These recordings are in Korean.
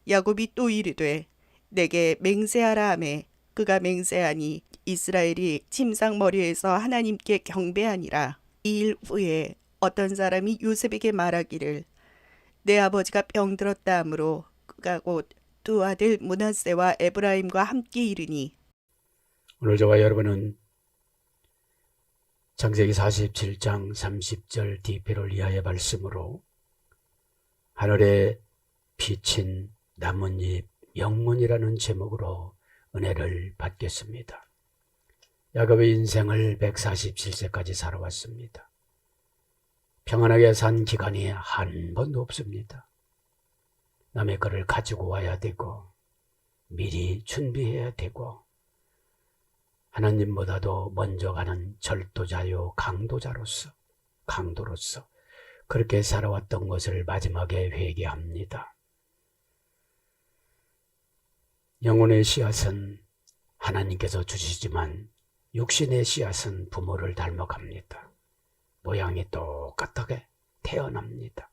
야곱이 또 이르되 내게 맹세하라 하매 그가 맹세하니 이스라엘이 침상머리에서 하나님께 경배하니라. 이 일 후에 어떤 사람이 요셉에게 말하기를 내 아버지가 병들었다 하므로 그가 곧 두 아들 므낫세와 에브라임과 함께 이르니. 오늘 저와 여러분은 창세기 47장 30절 디페를 위하여 말씀으로 하늘에 비친 나뭇잎 영문이라는 제목으로 은혜를 받겠습니다. 야곱의 인생을 147세까지 살아왔습니다. 평안하게 산 기간이 한 번도 없습니다. 남의 것을 가지고 와야 되고 미리 준비해야 되고 하나님보다도 먼저 가는 절도자요 강도로서 그렇게 살아왔던 것을 마지막에 회개합니다. 영혼의 씨앗은 하나님께서 주시지만 육신의 씨앗은 부모를 닮아갑니다. 모양이 똑같게 태어납니다.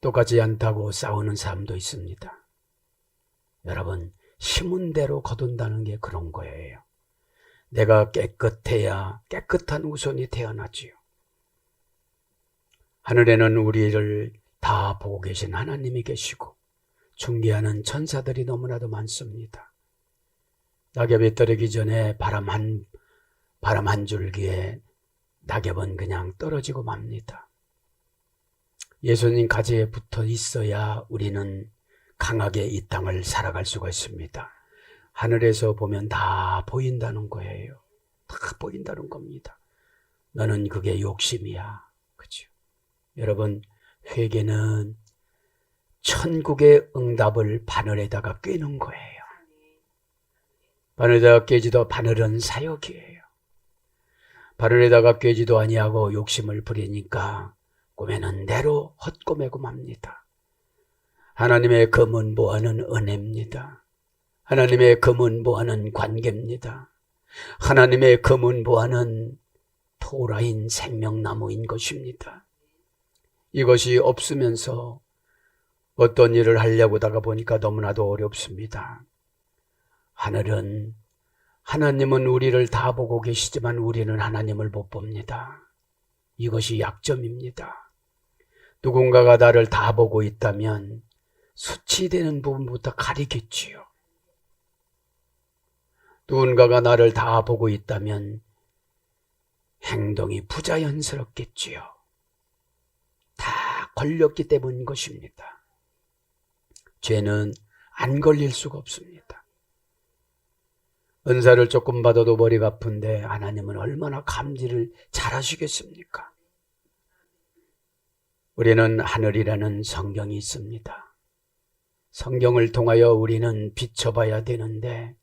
똑같지 않다고 싸우는 사람도 있습니다. 여러분, 심은 대로 거둔다는 게 그런 거예요. 내가 깨끗해야 깨끗한 후손이 태어나지요. 하늘에는 우리를 다 보고 계신 하나님이 계시고 중계하는 천사들이 너무나도 많습니다. 낙엽이 떨어지기 전에 바람 한 줄기에 낙엽은 그냥 떨어지고 맙니다. 예수님 가지에 붙어 있어야 우리는 강하게 이 땅을 살아갈 수가 있습니다. 하늘에서 보면 다 보인다는 거예요. 다 보인다는 겁니다. 너는 그게 욕심이야. 그죠? 여러분, 회개는 천국의 응답을 바늘에다가 꿰는 거예요. 바늘에다가 꿰지도 바늘은 사역이에요. 바늘에다가 꿰지도 아니하고 욕심을 부리니까 꼬매는 대로 헛꼬매고 맙니다. 하나님의 검은 보화는 은혜입니다. 하나님의 검은 보화는 관계입니다. 하나님의 검은 보화는 토라인 생명나무인 것입니다. 이것이 없으면서 어떤 일을 하려고 하다가 보니까 너무나도 어렵습니다. 하나님은 우리를 다 보고 계시지만 우리는 하나님을 못 봅니다. 이것이 약점입니다. 누군가가 나를 다 보고 있다면 수치되는 부분부터 가리겠지요. 누군가가 나를 다 보고 있다면 행동이 부자연스럽겠지요. 다 걸렸기 때문인 것입니다. 죄는 안 걸릴 수가 없습니다. 은사를 조금 받아도 머리가 아픈데 하나님은 얼마나 감지를 잘하시겠습니까? 우리는 하늘이라는 성경이 있습니다. 성경을 통하여 우리는 비춰봐야 되는데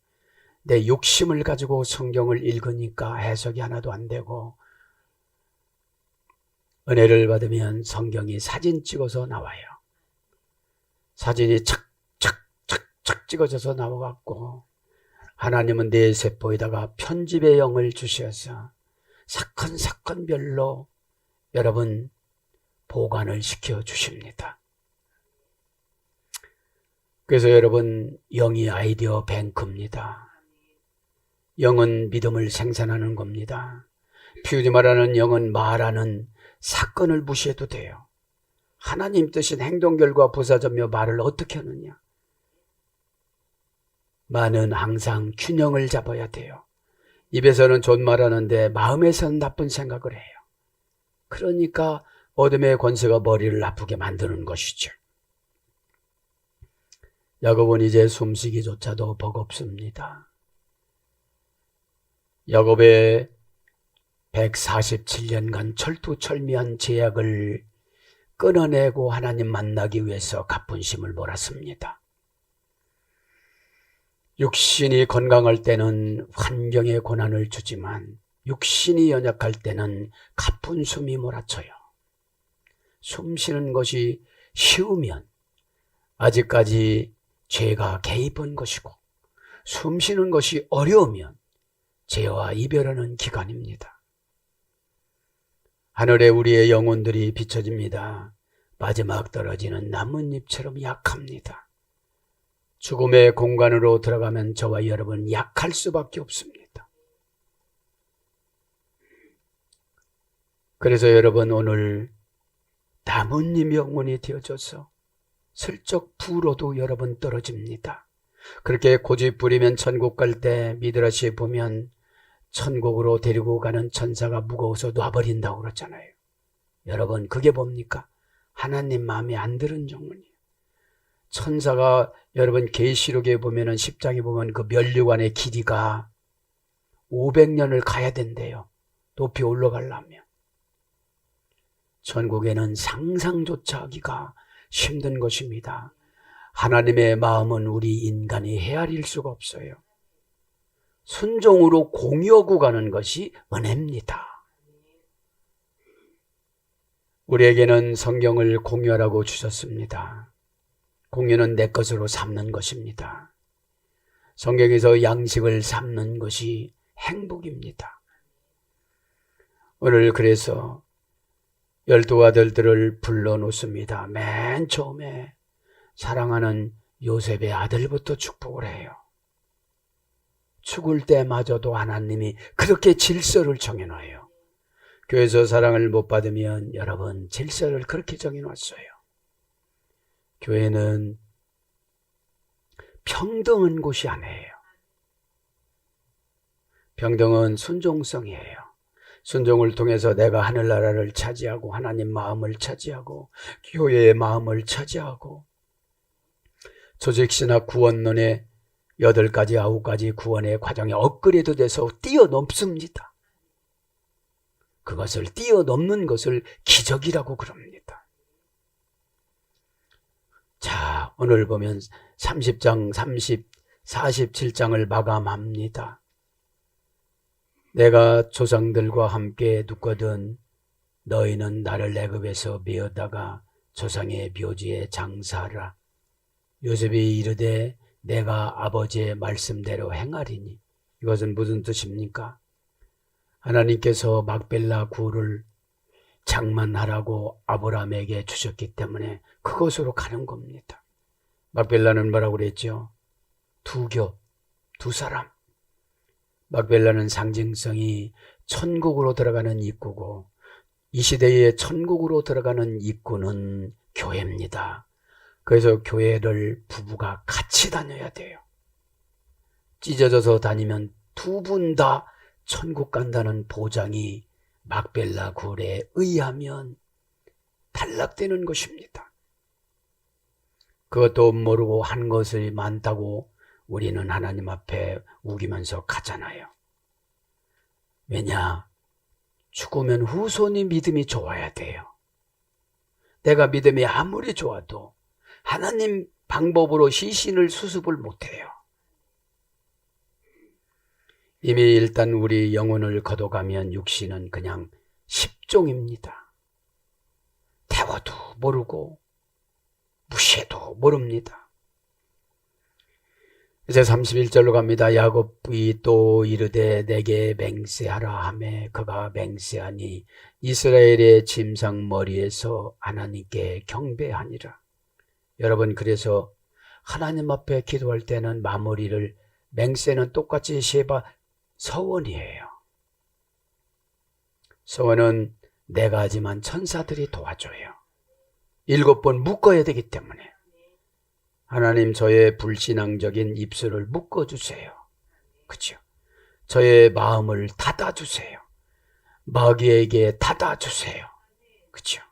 내 욕심을 가지고 성경을 읽으니까 해석이 하나도 안 되고 은혜를 받으면 성경이 사진 찍어서 나와요. 사진이 착착착착 찍어져서 나와갖고 하나님은 내 세포에다가 편집의 영을 주셔서 사건별로 여러분 보관을 시켜주십니다. 그래서 여러분 영이 아이디어 뱅크입니다. 영은 믿음을 생산하는 겁니다. 피우지 말라는 영은 말하는 사건을 무시해도 돼요. 하나님 뜻인 행동 결과 부사점며 말을 어떻게 하느냐. 말은 항상 균형을 잡아야 돼요. 입에서는 좋은 말하는데 마음에서는 나쁜 생각을 해요. 그러니까 어둠의 권세가 머리를 아프게 만드는 것이죠. 야곱은 이제 숨쉬기조차도 버겁습니다. 야곱의 147년간 철두철미한 제약을 끊어내고 하나님 만나기 위해서 가뿐심을 몰았습니다. 육신이 건강할 때는 환경에 고난을 주지만 육신이 연약할 때는 가쁜 숨이 몰아쳐요. 숨 쉬는 것이 쉬우면 아직까지 죄가 개입한 것이고 숨 쉬는 것이 어려우면 죄와 이별하는 기간입니다. 하늘에 우리의 영혼들이 비춰집니다. 마지막 떨어지는 나뭇잎처럼 약합니다. 죽음의 공간으로 들어가면 저와 여러분 약할 수밖에 없습니다. 그래서 여러분 오늘 나뭇잎 영혼이 되어져서 슬쩍 불어도 여러분 떨어집니다. 그렇게 고집 부리면 천국 갈 때 미드라시에 보면 천국으로 데리고 가는 천사가 무거워서 놔버린다고 그러잖아요. 여러분 그게 뭡니까? 하나님 마음에 안 드는 영혼이에요. 천사가 여러분 계시록에 보면은 10장에 보면 그 면류관의 길이가 500년을 가야 된대요. 높이 올라가려면. 천국에는 상상조차 하기가 힘든 것입니다. 하나님의 마음은 우리 인간이 헤아릴 수가 없어요. 순종으로 공유하고 가는 것이 은혜입니다. 우리에게는 성경을 공유하라고 주셨습니다. 공유는 내 것으로 삼는 것입니다. 성경에서 양식을 삼는 것이 행복입니다. 오늘 그래서 12 아들들을 불러놓습니다. 맨 처음에 사랑하는 요셉의 아들부터 축복을 해요. 죽을 때마저도 하나님이 그렇게 질서를 정해놔요. 교회에서 사랑을 못 받으면 여러분 질서를 그렇게 정해놨어요. 교회는 평등한 곳이 아니에요. 평등은 순종성이에요. 순종을 통해서 내가 하늘나라를 차지하고 하나님 마음을 차지하고 교회의 마음을 차지하고 조직신학 구원론의 8가지 9가지 구원의 과정에 업그레이드 돼서 뛰어넘습니다. 그것을 뛰어넘는 것을 기적이라고 그럽니다. 자, 오늘 보면 30장, 47장을 마감합니다. 내가 조상들과 함께 눕거든 너희는 나를 애굽에서 메어다가 조상의 묘지에 장사하라. 요셉이 이르되 내가 아버지의 말씀대로 행하리니. 이것은 무슨 뜻입니까? 하나님께서 막벨라 굴을 장만하라고 아브라함에게 주셨기 때문에 그것으로 가는 겁니다. 막벨라는 뭐라고 그랬죠? 두 사람. 막벨라는 상징성이 천국으로 들어가는 입구고 이 시대의 천국으로 들어가는 입구는 교회입니다. 그래서 교회를 부부가 같이 다녀야 돼요. 찢어져서 다니면 두 분 다 천국 간다는 보장이 막벨라 굴에 의하면 탈락되는 것입니다. 그것도 모르고 한 것이 많다고 우리는 하나님 앞에 우기면서 가잖아요. 왜냐? 죽으면 후손이 믿음이 좋아야 돼요. 내가 믿음이 아무리 좋아도 하나님 방법으로 시신을 수습을 못해요. 이미 일단 우리 영혼을 거둬가면 육신은 그냥 십종입니다. 태워도 모르고 무시해도 모릅니다. 이제 31절로 갑니다. 야곱이 또 이르되 내게 맹세하라 하매 그가 맹세하니 이스라엘의 짐승 머리에서 하나님께 경배하니라. 여러분 그래서 하나님 앞에 기도할 때는 마무리를 맹세는 똑같이 쉐바 서원이에요. 서원은 내가 하지만 천사들이 도와줘요. 7번 묶어야 되기 때문에 하나님 저의 불신앙적인 입술을 묶어주세요. 그렇죠? 저의 마음을 닫아주세요. 마귀에게 닫아주세요. 그렇죠?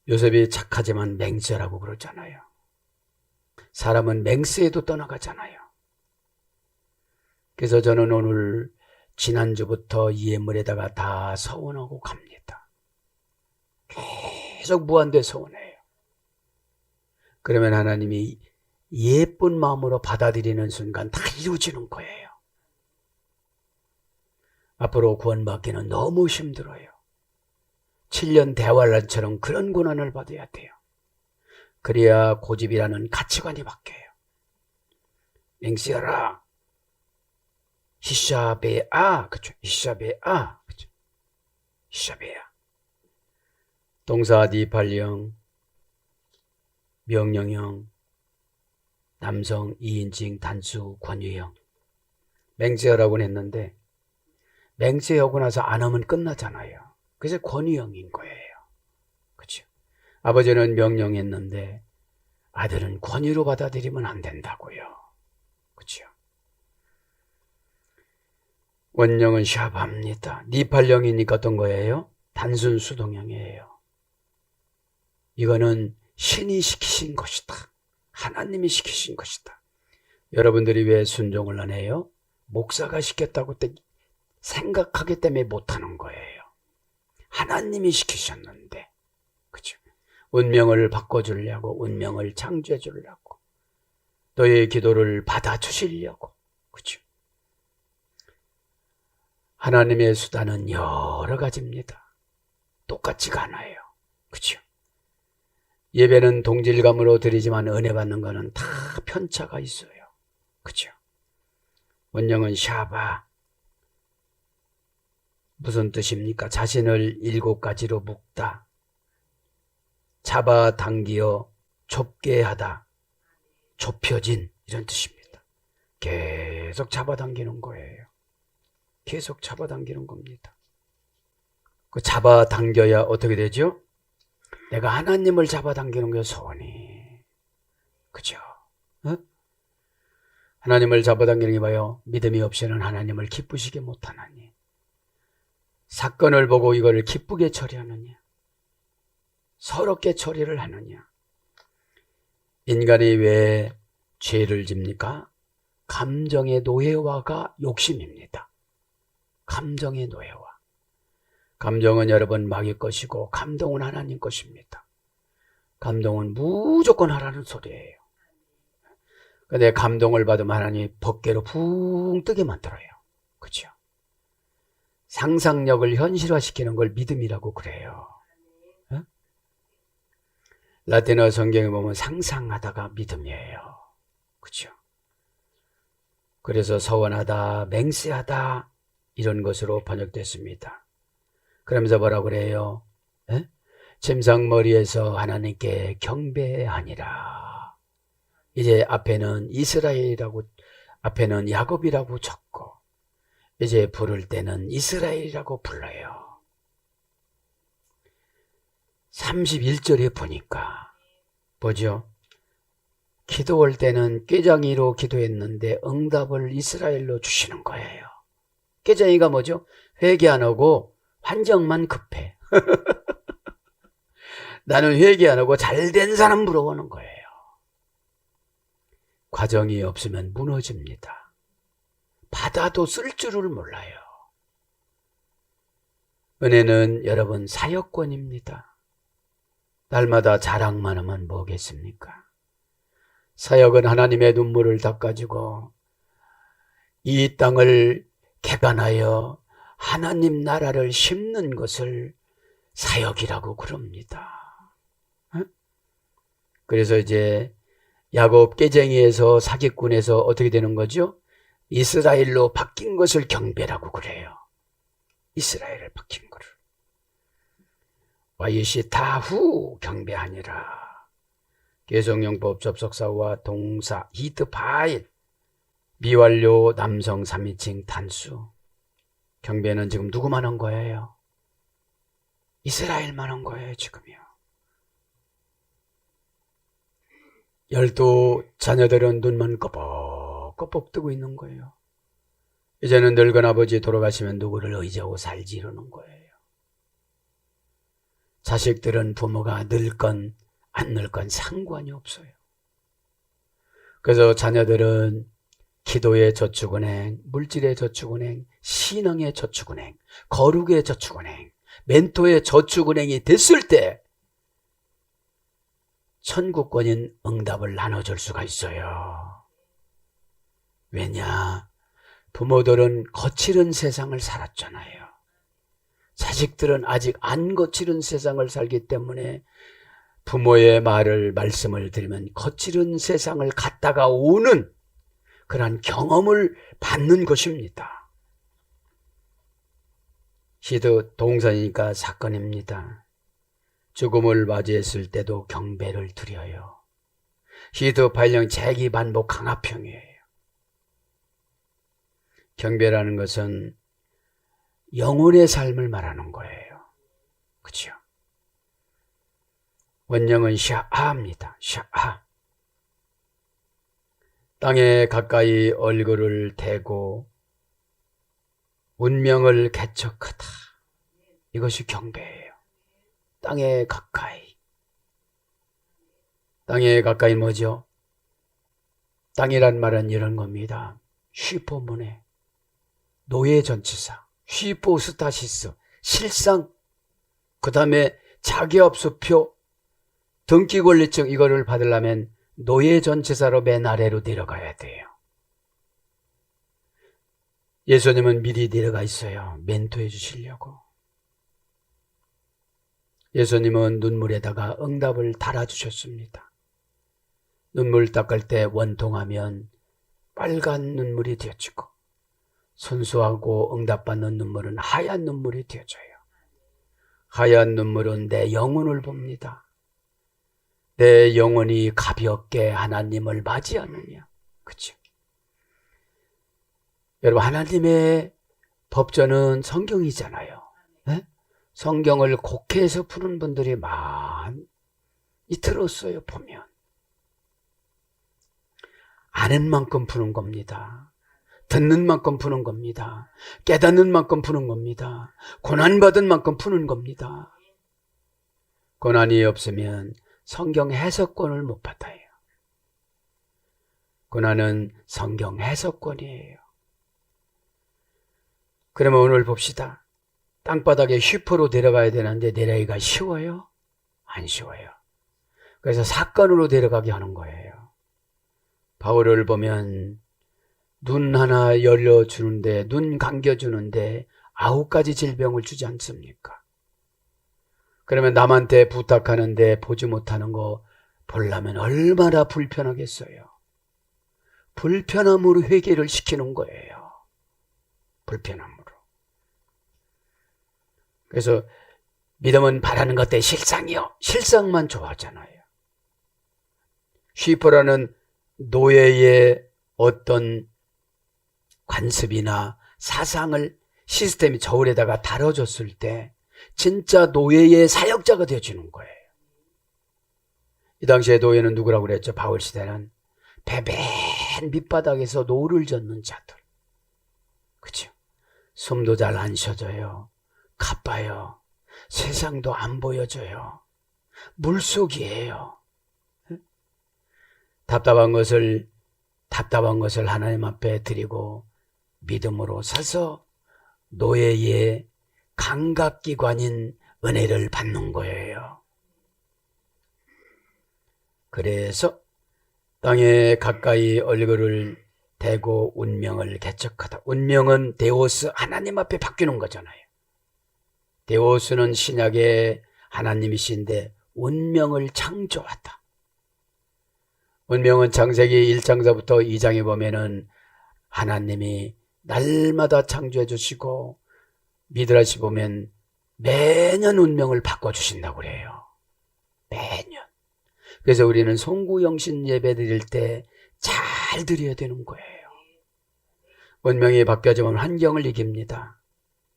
요셉이 착하지만 맹세라고 그러잖아요. 사람은 맹세에도 떠나가잖아요. 그래서 저는 오늘 지난주부터 이 예물에다가 다 서원하고 갑니다. 계속 무한대 서원해요. 그러면 하나님이 예쁜 마음으로 받아들이는 순간 다 이루어지는 거예요. 앞으로 구원받기는 너무 힘들어요. 7년 대환란처럼 그런 고난을 받아야 돼요. 그래야 고집이라는 가치관이 바뀌어요. 맹세하라. 히샤베아, 그렇죠? 히샤베아, 그렇죠? 히샤베아. 동사 니팔령, 명령형, 남성 2인칭 단수 권유형. 맹세하라고 했는데 맹세하고 나서 안 하면 끝나잖아요. 그래서 권유형인 거예요. 그렇죠? 아버지는 명령했는데 아들은 권유로 받아들이면 안 된다고요. 그렇죠? 원형은 샤바입니다. 니팔령이니까 어떤 거예요? 단순 수동형이에요. 이거는 신이 시키신 것이다. 하나님이 시키신 것이다. 여러분들이 왜 순종을 안 해요? 목사가 시켰다고 생각하기 때문에 못하는 거예요. 하나님이 시키셨는데, 그죠? 운명을 바꿔주려고, 운명을 창조해 주려고, 너의 기도를 받아주시려고, 그죠? 하나님의 수단은 여러 가지입니다. 똑같지가 않아요. 그죠? 예배는 동질감으로 드리지만 은혜 받는 거는 다 편차가 있어요. 그죠? 원형은 샤바. 무슨 뜻입니까? 자신을 7가지로 묶다. 잡아당기어 좁게 하다. 좁혀진 이런 뜻입니다. 계속 잡아당기는 거예요. 계속 잡아당기는 겁니다. 그 잡아당겨야 어떻게 되죠? 내가 하나님을 잡아당기는 게 소원이. 그죠? 어? 하나님을 잡아당기는 게 뭐예요? 믿음이 없이는 하나님을 기쁘시게 못하나니. 사건을 보고 이걸 기쁘게 처리하느냐? 서럽게 처리를 하느냐? 인간이 왜 죄를 집니까? 감정의 노예화가 욕심입니다. 감정의 노예화. 감정은 여러분 마귀 것이고 감동은 하나님 것입니다. 감동은 무조건 하라는 소리예요. 근데 감동을 받으면 하나님이 법궤로 붕 뜨게 만들어요. 그렇죠? 상상력을 현실화시키는 걸 믿음이라고 그래요. 어? 라틴어 성경에 보면 상상하다가 믿음이에요. 그렇죠? 그래서 서원하다, 맹세하다 이런 것으로 번역됐습니다. 그러면서 뭐라고 그래요? 에? 침상머리에서 하나님께 경배하니라. 이제 앞에는 이스라엘이라고, 앞에는 야곱이라고 적고 이제 부를 때는 이스라엘이라고 불러요. 31절에 보니까 뭐죠? 기도할 때는 꾀장이로 기도했는데 응답을 이스라엘로 주시는 거예요. 꾀장이가 뭐죠? 회개 안 하고 환정만 급해. 나는 회개 안 하고 잘된 사람 물어보는 거예요. 과정이 없으면 무너집니다. 받아도 쓸 줄을 몰라요. 은혜는 여러분 사역권입니다. 날마다 자랑만 하면 뭐겠습니까? 사역은 하나님의 눈물을 닦아주고 이 땅을 개간하여 하나님 나라를 심는 것을 사역이라고 그럽니다. 그래서 이제 야곱 깨쟁이에서 사기꾼에서 어떻게 되는 거죠? 이스라엘로 바뀐 것을 경배라고 그래요. 이스라엘을 바뀐 거를. 와이시 다후 경배하니라. 개성용법 접속사와 동사 히트 파일 미완료 남성 3인칭 단수. 경배는 지금 누구만 한 거예요? 이스라엘만 한 거예요 지금요. 12 자녀들은 눈만 꺼벅꺼벅 뜨고 있는 거예요. 이제는 늙은 아버지 돌아가시면 누구를 의지하고 살지 이러는 거예요. 자식들은 부모가 늙건 안 늙건 상관이 없어요. 그래서 자녀들은 기도의 저축은행, 물질의 저축은행, 신앙의 저축은행, 거룩의 저축은행, 멘토의 저축은행이 됐을 때 천국권인 응답을 나눠줄 수가 있어요. 왜냐? 부모들은 거칠은 세상을 살았잖아요. 자식들은 아직 안 거칠은 세상을 살기 때문에 부모의 말씀을 들으면 거칠은 세상을 갔다가 오는 그런 경험을 받는 것입니다. 시도 동사니까 사건입니다. 죽음을 맞이했을 때도 경배를 드려요. 히트 발령 재기 반복 강화평이에요. 경배라는 것은 영혼의 삶을 말하는 거예요. 그렇죠? 원령은 샤아입니다. 샤아. 땅에 가까이 얼굴을 대고 운명을 개척하다. 이것이 경배예요. 땅에 가까이. 땅에 가까이 뭐죠? 땅이란 말은 이런 겁니다. 슈퍼문에 노예 전치사, 슈퍼스타시스, 실상, 그 다음에 자기업수표, 등기권리증 이거를 받으려면 노예 전치사로 맨 아래로 내려가야 돼요. 예수님은 미리 내려가 있어요. 멘토해 주시려고. 예수님은 눈물에다가 응답을 달아주셨습니다. 눈물 닦을 때 원통하면 빨간 눈물이 되어지고 순수하고 응답받는 눈물은 하얀 눈물이 되어져요. 하얀 눈물은 내 영혼을 봅니다. 내 영혼이 가볍게 하나님을 맞이하느냐. 그렇죠? 여러분, 하나님의 법전은 성경이잖아요. 네? 성경을 곡해서 푸는 분들이 많이 들었어요. 보면 아는 만큼 푸는 겁니다. 듣는 만큼 푸는 겁니다. 깨닫는 만큼 푸는 겁니다. 고난받은 만큼 푸는 겁니다. 고난이 없으면 성경 해석권을 못 받아요. 고난은 성경 해석권이에요. 그러면 오늘 봅시다. 땅바닥에 슈퍼로 내려가야 되는데 내려가기가 쉬워요? 안 쉬워요. 그래서 사건으로 내려가게 하는 거예요. 바울을 보면 눈 하나 열려주는데, 눈 감겨주는데 9가지 질병을 주지 않습니까? 그러면 남한테 부탁하는데 보지 못하는 거 보려면 얼마나 불편하겠어요. 불편함으로 회개를 시키는 거예요. 불편함으로. 그래서 믿음은 바라는 것 대 실상이요. 실상만 좋아하잖아요. 슈퍼라는 노예의 어떤 관습이나 사상을 시스템이 저울에다가 다뤄줬을 때 진짜 노예의 사역자가 되어주는 거예요. 이 당시에 노예는 누구라고 그랬죠? 바울 시대는 배맨 밑바닥에서 노를 젓는 자들. 그렇죠? 숨도 잘 안 쉬어져요. 가빠요. 세상도 안 보여져요. 물속이에요. 답답한 것을 하나님 앞에 드리고 믿음으로 서서 노예의 감각기관인 은혜를 받는 거예요. 그래서 땅에 가까이 얼굴을 대고 운명을 개척하다. 운명은 데오스, 하나님 앞에 바뀌는 거잖아요. 데오스는 신약의 하나님이신데 운명을 창조하다. 운명은 창세기 1장서부터 2장에 보면은 하나님이 날마다 창조해 주시고 미드라시 보면 매년 운명을 바꿔주신다고 그래요. 매년. 그래서 우리는 송구영신 예배 드릴 때 잘 드려야 되는 거예요. 운명이 바뀌어지면 환경을 이깁니다.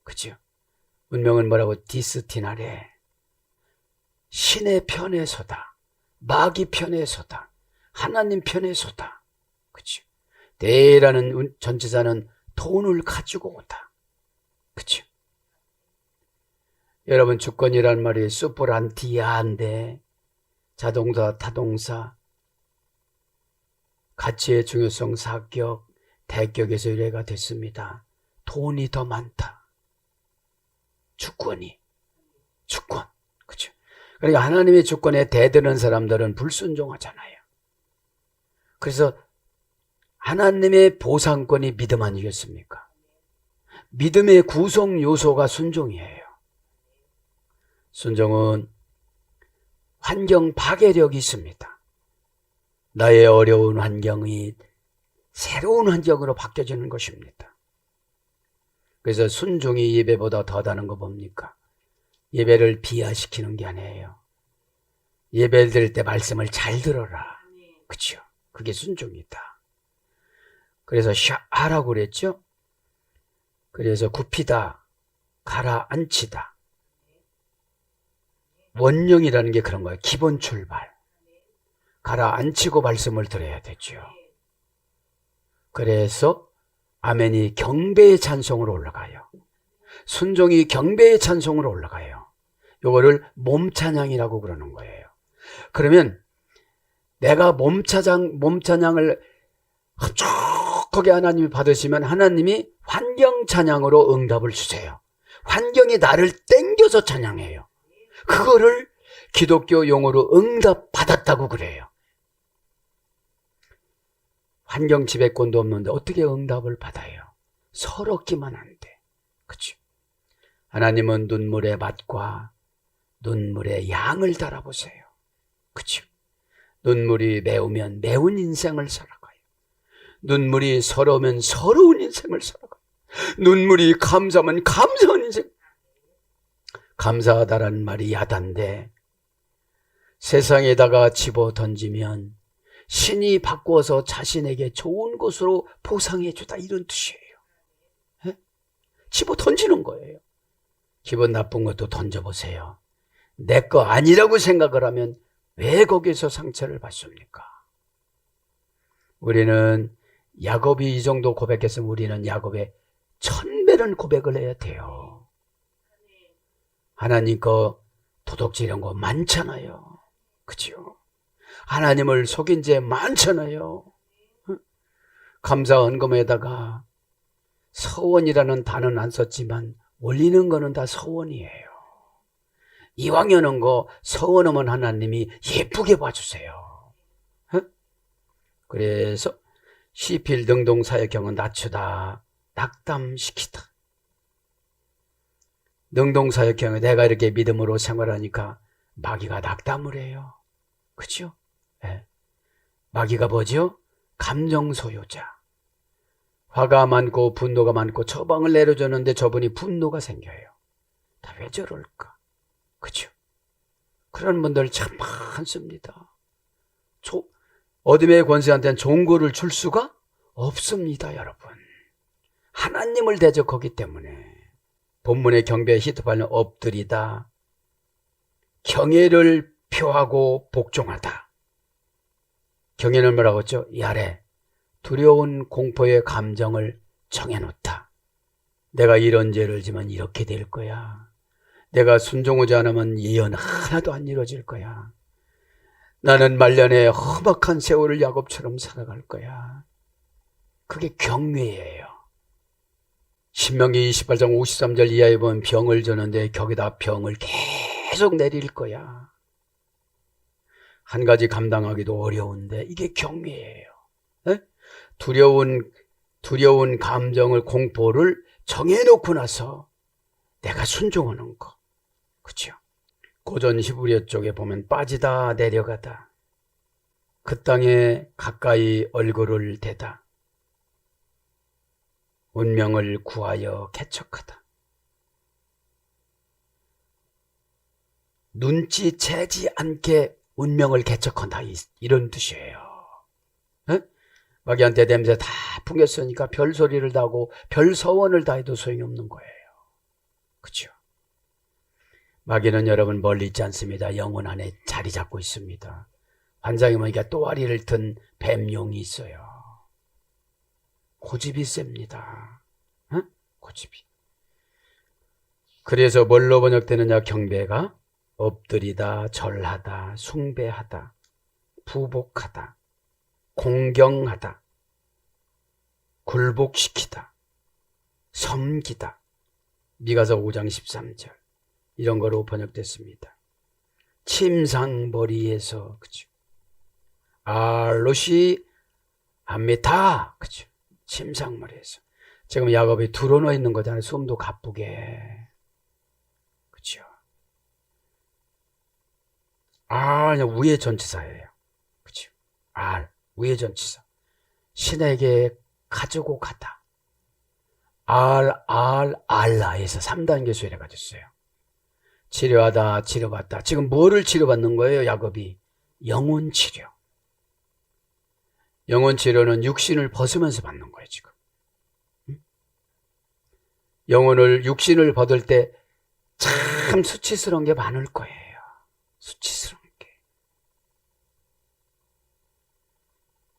그죠? 운명은 뭐라고? 디스티나래. 신의 편에 서다. 마귀 편에 서다. 하나님 편에 서다. 그죠? 대라는 전치사는 돈을 가지고 오다. 그죠? 여러분, 주권이란 말이 수프란티아인데 자동사, 타동사, 가치의 중요성, 사격, 대격에서 유래가 됐습니다. 돈이 더 많다. 주권. 그죠? 그러니까 하나님의 주권에 대드는 사람들은 불순종하잖아요. 그래서 하나님의 보상권이 믿음 아니겠습니까? 믿음의 구성 요소가 순종이에요. 순종은 환경 파괴력이 있습니다. 나의 어려운 환경이 새로운 환경으로 바뀌어지는 것입니다. 그래서 순종이 예배보다 더다는 거 뭡니까? 예배를 비하시키는 게 아니에요. 예배 드릴 때 말씀을 잘 들어라. 그렇죠? 그게 순종이다. 그래서 하라고 그랬죠? 그래서 굽히다, 가라앉히다. 원령이라는 게 그런 거예요. 기본 출발. 가라앉히고 말씀을 들어야 되죠. 그래서 아멘이 경배의 찬송으로 올라가요. 순종이 경배의 찬송으로 올라가요. 요거를 몸찬양이라고 그러는 거예요. 그러면 내가 몸찬양을 흡족하게 하나님이 받으시면 하나님이 환경찬양으로 응답을 주세요. 환경이 나를 땡겨서 찬양해요. 그거를 기독교 용어로 응답 받았다고 그래요. 환경 지배권도 없는데 어떻게 응답을 받아요? 서럽기만 한데. 그렇죠? 하나님은 눈물의 맛과 눈물의 양을 달아보세요. 그렇죠? 눈물이 매우면 매운 인생을 살아가요. 눈물이 서러우면 서러운 인생을 살아가요. 눈물이 감사하면 감사한 인생. 감사하다라는 말이 야단데 세상에다가 집어 던지면 신이 바꾸어서 자신에게 좋은 것으로 보상해 주다, 이런 뜻이에요. 예? 집어 던지는 거예요. 기분 나쁜 것도 던져보세요. 내 거 아니라고 생각을 하면 왜 거기서 상처를 받습니까? 우리는 야곱이 이 정도 고백했으면 우리는 야곱의 1000배는 고백을 해야 돼요. 하나님 거 도둑질한 거 많잖아요. 그죠? 하나님을 속인 죄 많잖아요. 감사 헌금에다가 서원이라는 단어는 안 썼지만 올리는 거는 다 서원이에요. 이왕 여는 거 서원하면 하나님이 예쁘게 봐주세요. 그래서 시필 능동사역형은 낮추다, 낙담시키다. 능동사역형은 내가 이렇게 믿음으로 생활하니까 마귀가 낙담을 해요. 그죠? 네. 마귀가 뭐죠? 감정 소유자. 화가 많고 분노가 많고 처방을 내려줬는데 저분이 분노가 생겨요. 다 왜 저럴까? 그죠? 그런 분들 참 많습니다. 어둠의 권세한테는 좋은 거를 줄 수가 없습니다, 여러분. 하나님을 대적하기 때문에. 본문의 경배의 히트파는 엎드리다, 경외를 표하고 복종하다. 경외는 뭐라고 했죠? 이 아래 두려운 공포의 감정을 정해놓다. 내가 이런 죄를 지면 이렇게 될 거야. 내가 순종하지 않으면 예언 하나도 안 이루어질 거야. 나는 말년에 험악한 세월을 야곱처럼 살아갈 거야. 그게 경외예요. 신명기 28장 53절 이하에 보면 병을 주는데 거기다 병을 계속 내릴 거야. 한 가지 감당하기도 어려운데 이게 경외예요. 네? 두려운 감정을, 공포를 정해놓고 나서 내가 순종하는 거. 그렇죠? 고전 히브리어 쪽에 보면 빠지다, 내려가다, 그 땅에 가까이 얼굴을 대다, 운명을 구하여 개척하다. 눈치채지 않게 운명을 개척한다, 이런 뜻이에요. 네? 마귀한테 냄새 다 풍겼으니까 별 소리를 다 하고 별 서원을 다 해도 소용이 없는 거예요. 그렇죠? 마귀는 여러분 멀리 있지 않습니다. 영혼 안에 자리 잡고 있습니다. 환장에 보니까 또아리를 든 뱀용이 있어요. 고집이 셉니다. 응? 고집이. 그래서 뭘로 번역되느냐? 경배가 엎드리다, 절하다, 숭배하다, 부복하다, 공경하다, 굴복시키다, 섬기다. 미가서 5장 13절 이런 거로 번역됐습니다. 침상머리에서, 그죠? 알롯이 암메타, 그죠? 침상머리에서. 지금 야곱이 드러누워 있는 거잖아요. 숨도 가쁘게. 그죠? 그냥 위의 전치사예요. 그죠? 위의 전치사. 신에게 가지고 가다. 알라에서 3단계 수열해 가졌어요. 치료하다, 치료받다. 지금 뭐를 치료받는 거예요, 야곱이? 영혼 치료. 영혼 치료는 육신을 벗으면서 받는 거예요, 지금. 육신을 벗을 때 참 수치스러운 게 많을 거예요. 수치스러운 게.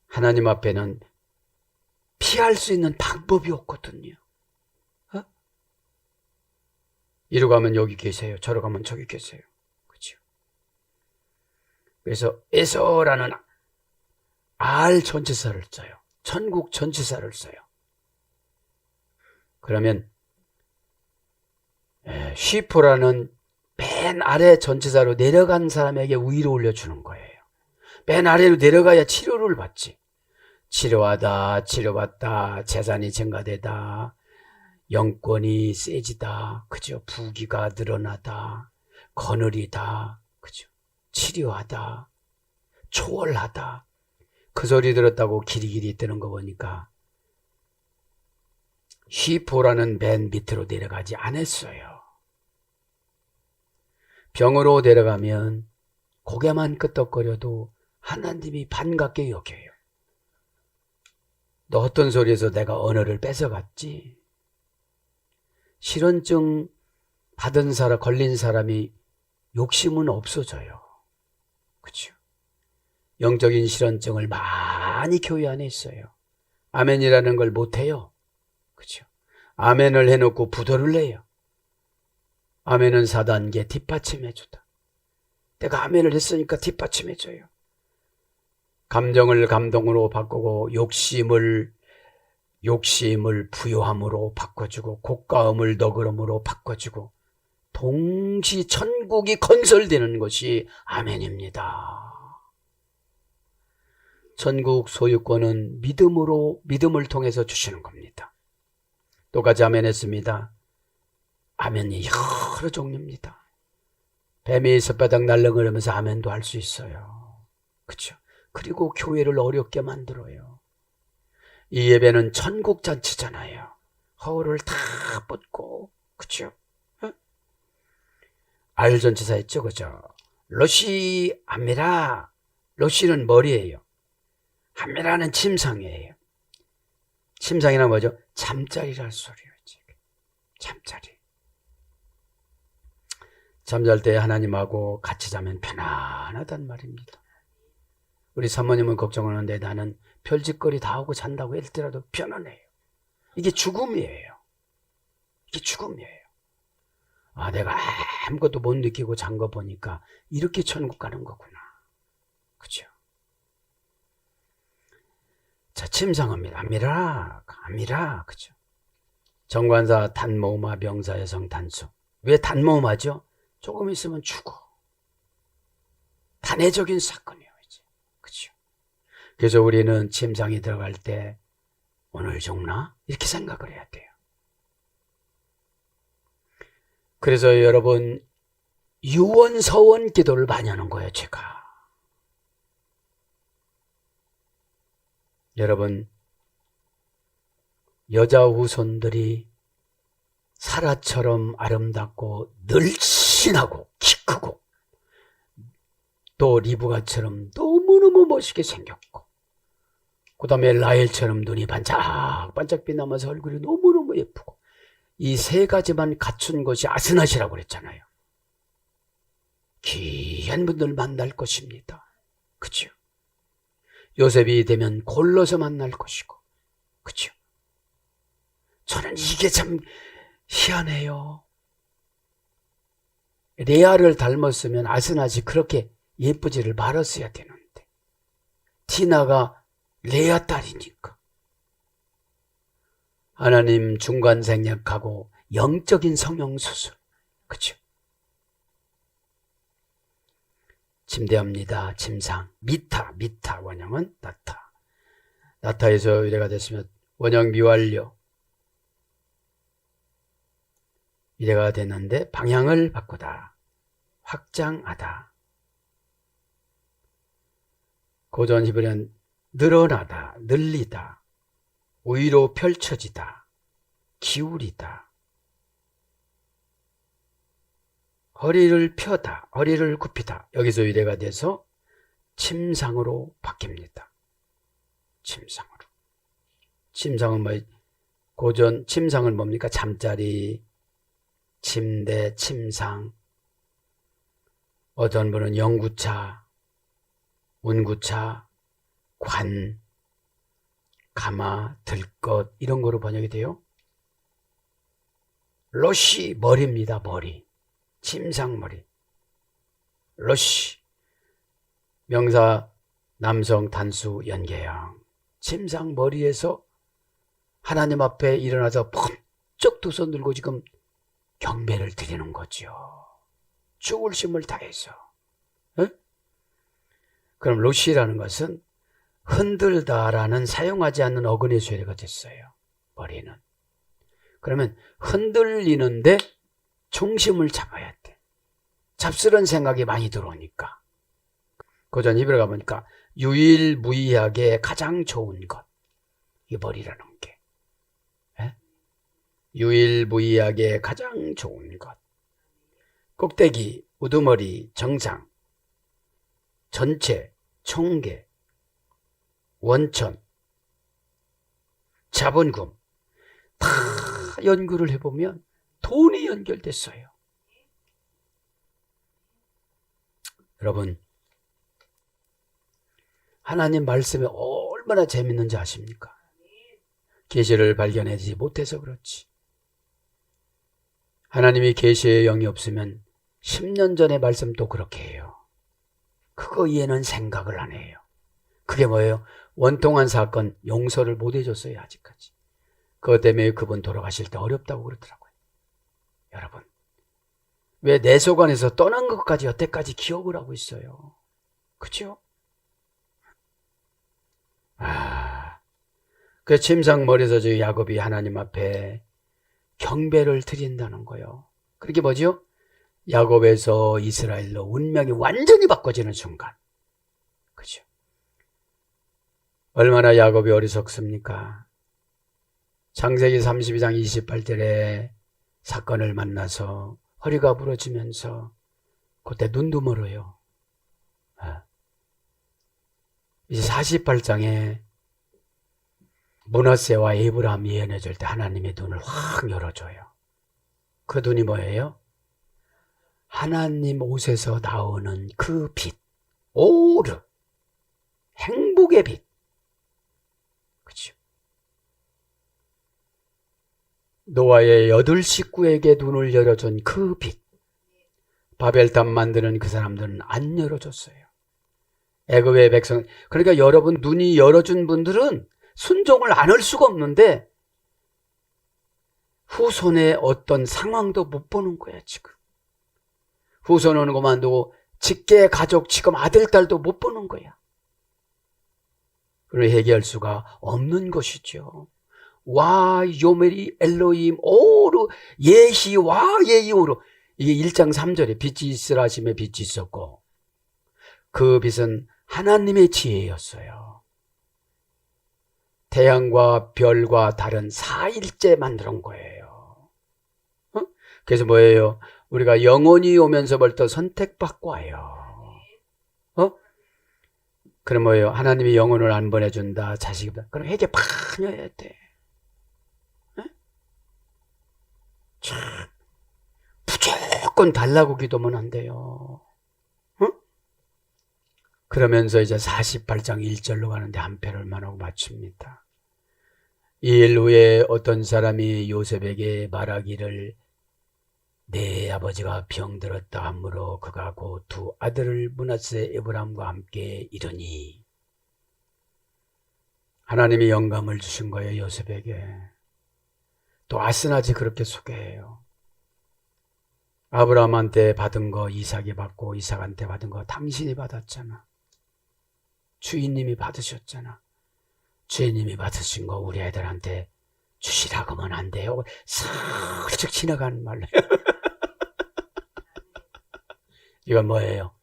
하나님 앞에는 피할 수 있는 방법이 없거든요. 이리로 가면 여기 계세요. 저로 가면 저기 계세요. 그렇죠? 그래서 에서라는 알 전치사를 써요. 천국 전치사를 써요. 그러면 쉬프라는 맨 아래 전치사로 내려간 사람에게 위로 올려주는 거예요. 맨 아래로 내려가야 치료를 받지. 치료하다, 치료받다, 재산이 증가되다, 영권이 세지다, 그죠? 부귀가 늘어나다, 거느리다, 그죠? 치료하다, 초월하다. 그 소리 들었다고 길이길이 뜨는 거 보니까 쉬포라는 맨 밑으로 내려가지 않았어요. 병으로 내려가면 고개만 끄덕거려도 하나님이 반갑게 여겨요. 너 어떤 소리에서 내가 언어를 뺏어갔지? 실언증 받은 사람, 걸린 사람이 욕심은 없어져요. 그렇죠? 영적인 실언증을 많이 교회 안에 있어요. 아멘이라는 걸 못해요. 그렇죠? 아멘을 해놓고 부도를 내요. 아멘은 4단계 뒷받침해주다. 내가 아멘을 했으니까 뒷받침해줘요. 감정을 감동으로 바꾸고 욕심을 부요함으로 바꿔주고 고가음을 너그럼으로 바꿔주고 동시 천국이 건설되는 것이 아멘입니다. 천국 소유권은 믿음을 통해서 주시는 겁니다. 똑같이 아멘 했습니다. 아멘이 여러 종류입니다. 뱀이 쇳바닥 날렁거리면서 아멘도 할 수 있어요. 그렇죠? 그리고 교회를 어렵게 만들어요. 이 예배는 천국 잔치잖아요. 허울을 다 뻗고, 그렇죠? 알 전치사 했죠, 그죠? 로시 아미라. 로시는 머리예요. 아미라는 침상이에요. 침상이란 뭐죠? 잠자리란 소리예요. 지금. 잠자리. 잠잘 때 하나님하고 같이 자면 편안하단 말입니다. 우리 사모님은 걱정하는데 나는 별짓거리 다 하고 잔다고 할때라도 편안해요. 이게 죽음이에요. 이게 죽음이에요. 아, 내가 아무것도 못 느끼고 잔 거 보니까 이렇게 천국 가는 거구나. 그죠? 자, 침상합니다. 아미라. 그죠? 정관사 단모음화 명사 여성 단수. 왜 단모음하죠? 조금 있으면 죽어. 단회적인 사건이에요. 이제. 그죠? 그래서 우리는 침상에 들어갈 때 오늘 죽나? 이렇게 생각을 해야 돼요. 그래서 여러분 유언서원 기도를 많이 하는 거예요. 제가. 여러분 여자 후손들이 사라처럼 아름답고 늘씬하고 키 크고 또 리브가처럼 너무너무 멋있게 생겼고 그 다음에 라헬처럼 눈이 반짝반짝 빛나면서 얼굴이 너무너무 예쁘고 이 세 가지만 갖춘 것이 아스낫이라고 그랬잖아요. 귀한 분들 만날 것입니다. 그렇죠? 요셉이 되면 골로서 만날 것이고, 그렇죠? 저는 이게 참 희한해요. 레아를 닮았으면 아스낫이 그렇게 예쁘지를 말았어야 되는데 티나가 레아 딸이니까 하나님 중간 생략하고 영적인 성형수술, 그렇죠? 침대합니다. 침상. 미타 원형은 나타에서 이래가 됐으면 원형 미완료 이래가 됐는데 방향을 바꾸다, 확장하다. 고전 히브리어는 늘어나다, 늘리다, 위로 펼쳐지다, 기울이다. 허리를 펴다, 허리를 굽히다. 여기서 유래가 돼서 침상으로 바뀝니다. 침상으로. 침상은 뭐, 고전, 침상은 뭡니까? 잠자리, 침대, 침상. 어떤 분은 영구차, 운구차, 관, 가마, 들것, 이런 거로 번역이 돼요. 러시, 머리입니다. 머리. 침상머리. 러시. 명사, 남성, 단수, 연계형. 침상머리에서 하나님 앞에 일어나서 번쩍 두 손 들고 지금 경배를 드리는 거죠. 죽을 힘을 다해서. 에? 그럼 러시라는 것은 흔들다라는 사용하지 않는 어근의 소리가 됐어요. 머리는. 그러면 흔들리는데 중심을 잡아야 돼. 잡스런 생각이 많이 들어오니까. 고전 히브리가 보니까 유일무이하게 가장 좋은 것. 이 머리라는 게. 에? 유일무이하게 가장 좋은 것. 꼭대기, 우두머리, 정상, 전체, 총계, 원천, 자본금 다 연구를 해보면 돈이 연결됐어요. 여러분, 하나님 말씀이 얼마나 재밌는지 아십니까? 계시를 발견하지 못해서 그렇지. 하나님이 계시의 영이 없으면 10년 전의 말씀도 그렇게 해요. 그거 이해는 생각을 안 해요. 그게 뭐예요? 원통한 사건 용서를 못 해줬어요. 아직까지. 그것 때문에 그분 돌아가실 때 어렵다고 그러더라고요. 여러분, 왜 내 속 안에서 떠난 것까지 여태까지 기억을 하고 있어요? 그렇죠? 그 침상머리에서 저 야곱이 하나님 앞에 경배를 드린다는 거예요. 그게 뭐죠? 야곱에서 이스라엘로 운명이 완전히 바꿔지는 순간. 그죠? 얼마나 야곱이 어리석습니까? 창세기 32장 28절에 사건을 만나서 허리가 부러지면서 그때 눈도 멀어요. 이제 48장에 므낫세와 에브라함이 예언해줄 때 하나님의 눈을 확 열어줘요. 그 눈이 뭐예요? 하나님 옷에서 나오는 그 빛, 오르, 행복의 빛. 그렇죠? 노아의 8 식구에게 눈을 열어준 그 빛. 바벨탑 만드는 그 사람들은 안 열어줬어요. 애굽의 백성. 그러니까 여러분 눈이 열어준 분들은 순종을 안 할 수가 없는데 후손의 어떤 상황도 못 보는 거야 지금. 후손은 그만두고 직계 가족 지금 아들 딸도 못 보는 거야. 그걸 해결할 수가 없는 것이죠. 와 요메리 엘로임 오르 예히 와 예히 오르. 이게 1장 3절에 빛이 있으라 하심에 빛이 있었고 그 빛은 하나님의 지혜였어요. 태양과 별과 달은 4일째 만든 거예요. 그래서 뭐예요? 우리가 영혼이 오면서 벌써 선택받고 와요. 그럼 뭐예요? 하나님이 영혼을 안 보내준다. 자식이 그럼 회개 파녀야 돼. 무조건 달라고 기도면 안 돼요. 그러면서 이제 48장 1절로 가는데 한 패를만 하고 마칩니다. 이 일 후에 어떤 사람이 요셉에게 말하기를 내 아버지가 병들었다 하므로 그가 곧 2 아들을 므낫세 에브라함과 함께 이르니. 하나님이 영감을 주신 거예요. 요셉에게. 또 아스나지 그렇게 소개해요. 아브라함한테 받은 거 이삭이 받고 이삭한테 받은 거 당신이 받았잖아. 주인님이 받으셨잖아. 주인님이 받으신 거 우리 애들한테 주시라고 하면 안 돼요. 슬쩍 지나가는 말로. 이건 뭐예요?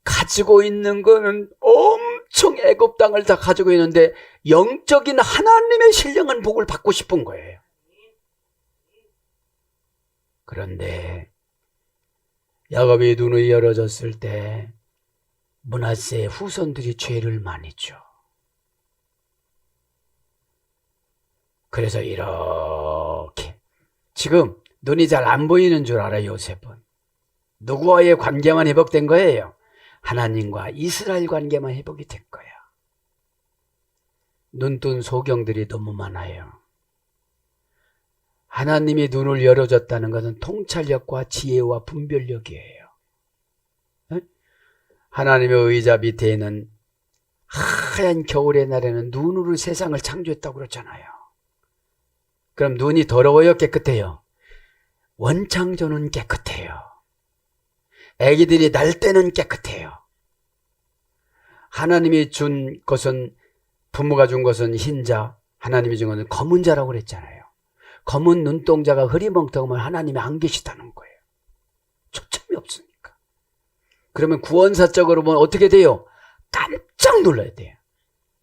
가지고 있는 거는 엄청 애굽 땅을 다 가지고 있는데 영적인 하나님의 신령한 복을 받고 싶은 거예요. 그런데 야곱이 눈이 열어졌을 때 므낫세의 후손들이 죄를 많이 죠. 그래서 이렇게 지금 눈이 잘 안 보이는 줄 알아요. 요셉은 누구와의 관계만 회복된 거예요? 하나님과 이스라엘 관계만 회복이 된 거예요. 눈뜬 소경들이 너무 많아요. 하나님이 눈을 열어줬다는 것은 통찰력과 지혜와 분별력이에요. 하나님의 의자 밑에는 하얀 겨울의 날에는 눈으로 세상을 창조했다고 그러잖아요. 그럼 눈이 더러워요? 깨끗해요? 원창조는 깨끗해요. 애기들이 날 때는 깨끗해요. 하나님이 준 것은, 부모가 준 것은 흰자, 하나님이 준 것은 검은 자라고 그랬잖아요. 검은 눈동자가 흐리멍텅하면 하나님이 안 계시다는 거예요. 초점이 없으니까. 그러면 구원사적으로 보면 어떻게 돼요? 깜짝 놀라야 돼요.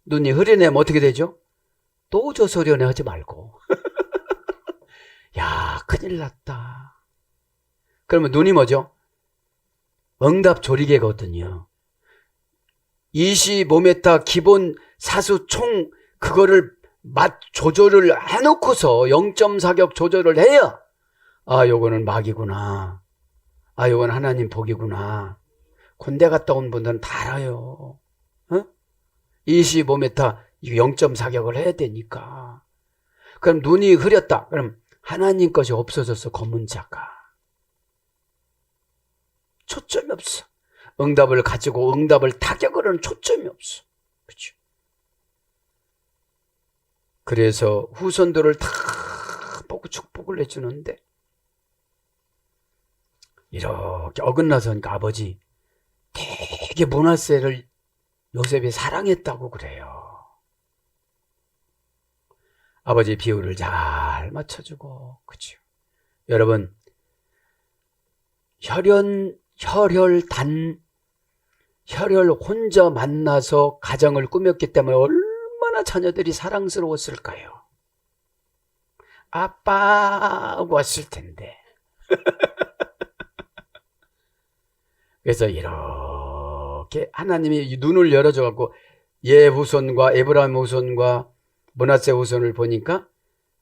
눈이 흐리내면 어떻게 되죠? 또 저 소리네 하지 말고. 야, 큰일 났다. 그러면 눈이 뭐죠? 응답 조리개거든요. 25m 기본 사수 총 그거를 맛 조절을 해놓고서 0.4격 조절을 해야 아, 요거는 막이구나. 아, 요건 하나님 복이구나. 군대 갔다 온 분들은 다 알아요. 25m 0.4격을 해야 되니까. 그럼 눈이 흐렸다. 그럼 하나님 것이 없어졌어. 검은 자가. 초점이 없어. 응답을 가지고 응답을 타격으로는 초점이 없어. 그렇죠? 그래서 후손들을 다 보고 축복을 해주는데 이렇게 어긋나서니까 아버지 되게 므낫세를 요셉이 사랑했다고 그래요. 아버지 비유를 잘 맞춰주고, 그렇죠? 여러분, 혈혈 혼자 만나서 가정을 꾸몄기 때문에 얼마나 자녀들이 사랑스러웠을까요? 아빠 하고 왔을 텐데. 그래서 이렇게 하나님이 눈을 열어줘갖고 얘 후손과 에브라임 후손과 므낫세 후손을 보니까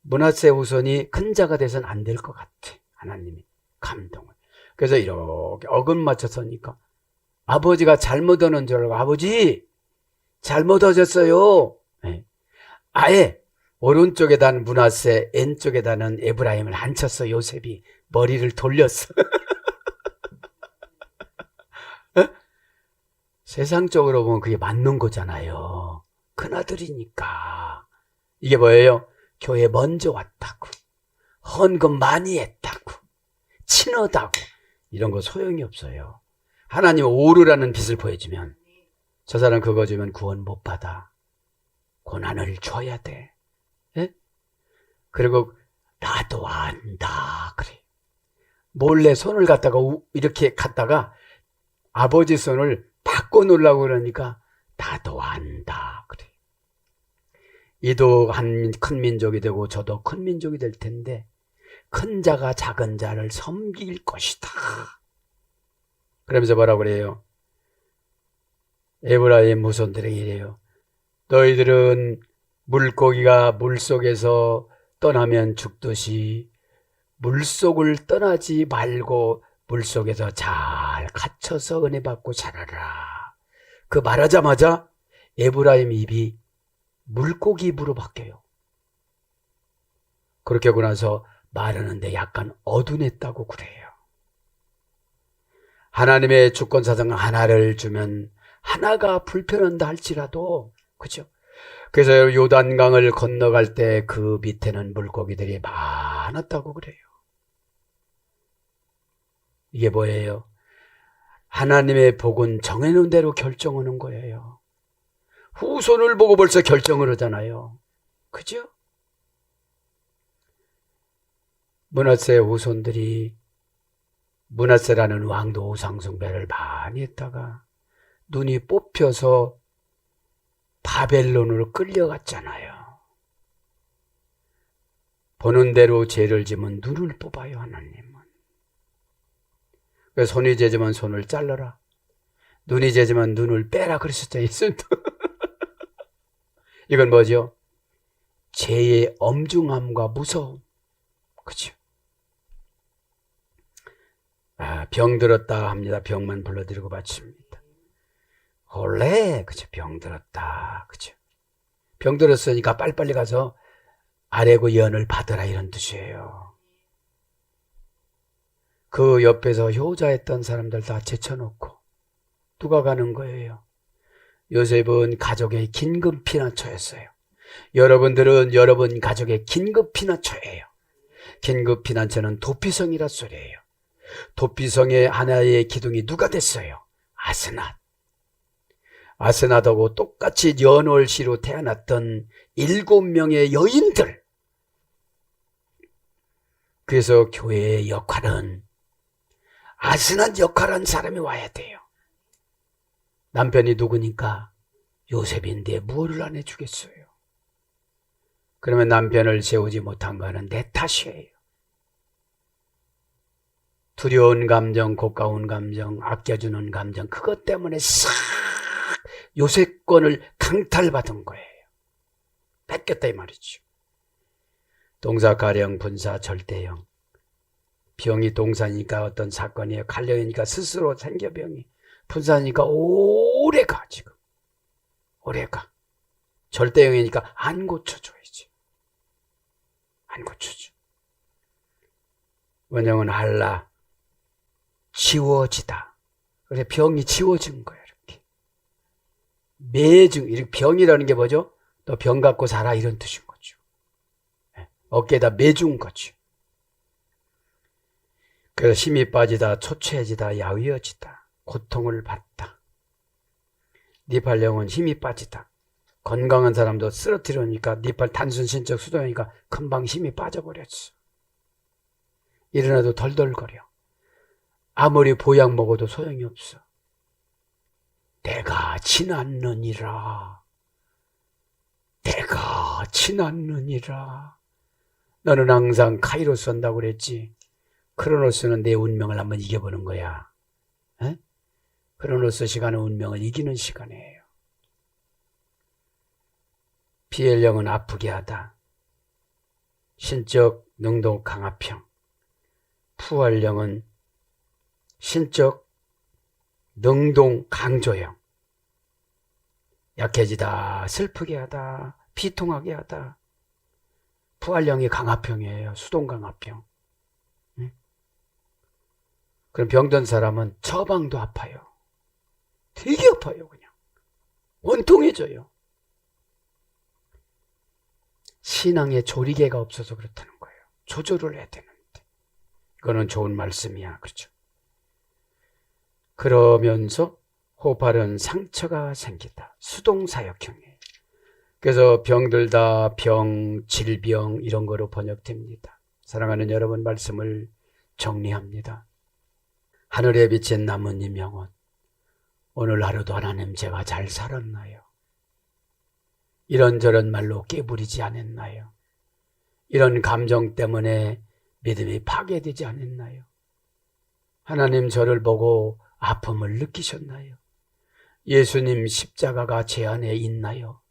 므낫세 후손이 큰 자가 돼서는 안 될 것 같아. 하나님이 감동을. 그래서 이렇게 어긋 맞춰서니까 아버지가 잘못 오는 줄 알고 아버지 잘못 오셨어요. 네. 아예 오른쪽에다는 므낫세, 왼쪽에다는 에브라임을 앉혔어. 요셉이 머리를 돌렸어. 세상적으로 보면 그게 맞는 거잖아요. 큰아들이니까. 이게 뭐예요? 교회 먼저 왔다고, 헌금 많이 했다고, 친하다고, 이런 거 소용이 없어요. 하나님 오르라는 빛을 보여주면 저 사람 그거 주면 구원 못 받아. 고난을 줘야 돼. 예? 그리고 나도 안다 그래. 몰래 손을 갖다가 이렇게 갖다가 아버지 손을 바꿔놓으려고 그러니까 나도 안다 그래. 이도 한 큰 민족이 되고 저도 큰 민족이 될 텐데 큰 자가 작은 자를 섬길 것이다. 그러면서 뭐라고 그래요? 에브라임 후손들에게 이래요. 너희들은 물고기가 물속에서 떠나면 죽듯이 물속을 떠나지 말고 물속에서 잘 갇혀서 은혜 받고 자라라. 그 말하자마자 에브라임 입이 물고기 입으로 바뀌어요. 그렇게 하고 나서 말하는데 약간 어둔했다고 그래요. 하나님의 주권사상 하나를 주면 하나가 불편한다 할지라도, 그죠? 그래서 요단강을 건너갈 때 그 밑에는 물고기들이 많았다고 그래요. 이게 뭐예요? 하나님의 복은 정해놓은 대로 결정하는 거예요. 후손을 보고 벌써 결정을 하잖아요. 그죠? 므낫세 후손들이 므낫세라는 왕도 우상숭배를 많이 했다가 눈이 뽑혀서 바벨론으로 끌려갔잖아요. 보는 대로 죄를 지면 눈을 뽑아요, 하나님은. 손이 재지면 손을 잘라라. 눈이 재지면 눈을 빼라 그러셨죠. 예수님도. 이건 뭐죠? 죄의 엄중함과 무서움. 그렇죠? 병들었다 합니다. 병만 불러드리고 바칩니다. 원래 그죠? 병들었다. 그죠? 병들었으니까 빨리빨리 가서 아뢰고 연을 받으라 이런 뜻이에요. 그 옆에서 효자했던 사람들 다 제쳐놓고 누가 가는 거예요? 요셉은 가족의 긴급 피난처였어요. 여러분들은 여러분 가족의 긴급 피난처예요. 긴급 피난처는 도피성이라 소리예요. 도피성의 하나의 기둥이 누가 됐어요? 아스낫. 아스낫하고 똑같이 연월시로 태어났던 7명의 여인들. 그래서 교회의 역할은 아스낫 역할한 사람이 와야 돼요. 남편이 누구니까? 요셉인데 뭐를 안 해주겠어요? 그러면 남편을 세우지 못한 거는 내 탓이에요. 두려운 감정, 고가운 감정, 아껴주는 감정, 그것 때문에 싹 요셉권을 강탈받은 거예요. 뺏겼다 이 말이죠. 동사, 가령, 분사, 절대형. 병이 동사니까 어떤 사건이에요. 갈려니까 스스로 생겨 병이. 분사니까 오래 가 지금. 오래 가. 절대형이니까 안 고쳐줘야지. 안 고쳐줘. 원형은 할라. 지워지다. 그래서 병이 지워진 거예요. 이렇게. 매증. 이렇게 병이라는 게 뭐죠? 너 병 갖고 살아 이런 뜻인 거죠. 어깨에다 매준 거죠. 그래서 힘이 빠지다, 초췌해지다, 야위어지다, 고통을 받다. 니팔령은 힘이 빠지다. 건강한 사람도 쓰러뜨리니까 니팔 단순 신적 수동이니까 금방 힘이 빠져버렸어. 일어나도 덜덜거려. 아무리 보약 먹어도 소용이 없어. 내가 지났느니라. 내가 지났느니라. 너는 항상 카이로스 한다고 그랬지. 크로노스는 내 운명을 한번 이겨보는 거야. 에? 크로노스 시간은 운명을 이기는 시간이에요. 비엘령은 아프게 하다. 신적 능동 강압형. 푸활령은 신적 능동 강조형. 약해지다, 슬프게 하다, 비통하게 하다. 푸활령이 강압형이에요. 수동 강압형. 그럼 병든 사람은 처방도 아파요. 되게 아파요. 그냥 원통해져요. 신앙에 조리개가 없어서 그렇다는 거예요. 조절을 해야 되는데. 이거는 좋은 말씀이야. 그렇죠? 그러면서 호흡하는 상처가 생기다. 수동사역형이에요. 그래서 병들다, 병, 질병 이런 거로 번역됩니다. 사랑하는 여러분, 말씀을 정리합니다. 하늘에 비친 나무님 영혼, 오늘 하루도 하나님 제가 잘 살았나요? 이런저런 말로 깨부리지 않았나요? 이런 감정 때문에 믿음이 파괴되지 않았나요? 하나님 저를 보고 아픔을 느끼셨나요? 예수님 십자가가 제 안에 있나요?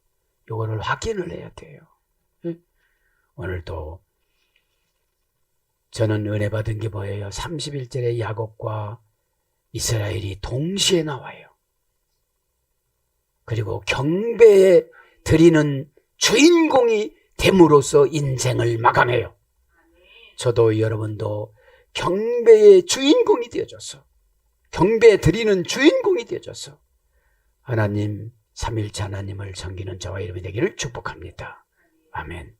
이거를 확인을 해야 돼요. 오늘도 저는 은혜 받은 게 뭐예요? 31절에 야곱과 이스라엘이 동시에 나와요. 그리고 경배에 드리는 주인공이 됨으로써 인생을 마감해요. 저도 여러분도 경배의 주인공이 되어줘서, 경배 드리는 주인공이 되어줘서 하나님, 삼일체 하나님을 섬기는 저와 여러분이 되기를 축복합니다. 아멘.